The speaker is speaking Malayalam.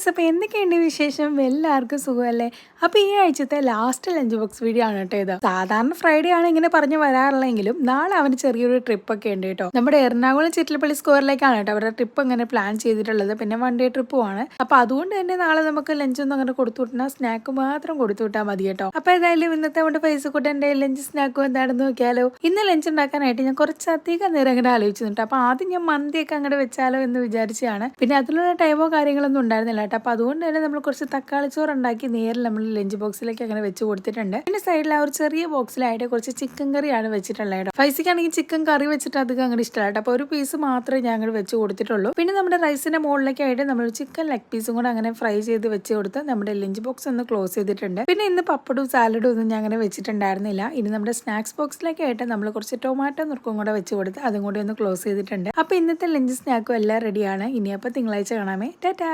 ഗൈസ്, അപ്പോൾ എന്തൊക്കെയുണ്ട് വിശേഷം? എല്ലാവർക്കും സുഖമല്ലേ? അപ്പോൾ ഈ ആഴ്ചത്തെ ലാസ്റ്റ് ലഞ്ച് ബോക്സ് വീഡിയോ ആണ് കേട്ടോ ഇത്. സാധാരണ ഫ്രൈഡേ ആണ് ഇങ്ങനെ പറഞ്ഞ് വരാറുള്ളെങ്കിലും നാളെ അവന് ചെറിയൊരു ട്രിപ്പൊക്കെ ഉണ്ട് കേട്ടോ. നമ്മുടെ എറണാകുളം ചിറ്റിലപ്പള്ളി സ്ക്വയറിലേക്കാണ് കേട്ടോ അവരുടെ ട്രിപ്പ് അങ്ങനെ പ്ലാൻ ചെയ്തിട്ടുള്ളത്. പിന്നെ വൺ ഡേ ട്രിപ്പുമാണ്. അപ്പോൾ അതുകൊണ്ട് തന്നെ നാളെ നമുക്ക് ലഞ്ചൊന്നും അങ്ങനെ കൊടുത്തു വിട്ടാൽ സ്നാക്ക് മാത്രം കൊടുത്തു വിട്ടാൽ മതി കേട്ടോ. അപ്പോൾ ഏതായാലും ഇന്നത്തെ നമ്മുടെ ഫേസ്ബുക്കിൻ്റെ ലഞ്ച് സ്നാക്കും എന്താണെന്ന് നോക്കിയാലോ. ഇന്ന് ലഞ്ച് ഉണ്ടാക്കാനായിട്ട് ഞാൻ കുറച്ചധികം നേരം അങ്ങനെ ആലോചിച്ചിട്ടുണ്ട്. അപ്പോൾ ആദ്യം ഞാൻ മന്തിയൊക്കെ അങ്ങോട്ട് വെച്ചാലോ എന്ന് വിചാരിച്ചാണ്. പിന്നെ അതിലുള്ള ടൈമോ കാര്യങ്ങളൊന്നും ഉണ്ടായിരുന്നില്ല കേട്ടോ. അപ്പോൾ അതുകൊണ്ട് തന്നെ നമ്മൾ കുറച്ച് തക്കാളി ചോറ് ഉണ്ടാക്കി നേരെ നമ്മൾ ലഞ്ച് ബോക്സിലേക്ക് അങ്ങനെ വെച്ച് കൊടുത്തിട്ടുണ്ട്. പിന്നെ സൈഡിൽ ആ ഒരു ചെറിയ ബോക്സിലായിട്ട് കുറച്ച് ചിക്കൻ കറിയാണ് വെച്ചിട്ടുള്ളത് കേട്ടോ. ഫൈസിക്കാണെങ്കിൽ ചിക്കൻ കറി വെച്ചിട്ട് അധികം അങ്ങനെ ഇഷ്ടമായിട്ട്. അപ്പോൾ ഒരു പീസ് മാത്രമേ ഞാൻ അങ്ങോട്ട് വെച്ച് കൊടുത്തിട്ടുള്ളൂ. പിന്നെ നമ്മുടെ റൈസിന്റെ മുകളിലേക്കായിട്ട് നമ്മൾ ചിക്കൻ ലെഗ് പീസും കൂടെ അങ്ങനെ ഫ്രൈ ചെയ്ത് വെച്ച് കൊടുത്ത് നമ്മുടെ ലഞ്ച് ബോക്സ് ഒന്ന് ക്ലോസ് ചെയ്തിട്ടുണ്ട്. പിന്നെ ഇന്ന് പപ്പടും സാലഡും ഒന്നും ഞാൻ അങ്ങനെ വെച്ചിട്ടുണ്ടായിരുന്നില്ല. ഇനി നമ്മുടെ സ്നാക്സ് ബോക്സിലേക്കായിട്ട് നമ്മൾ കുറച്ച് ടൊമാറ്റോ നുറുക്കും കൂടെ വെച്ച് കൊടുത്ത് അതും കൂടി ഒന്ന് ക്ലോസ് ചെയ്തിട്ടുണ്ട്. അപ്പോൾ ഇന്നത്തെ ലഞ്ച് സ്നാക്കും എല്ലാം റെഡിയാണ്. ഇനി അപ്പോൾ തിങ്കളാഴ്ച കാണാമേ. ടാറ്റാ.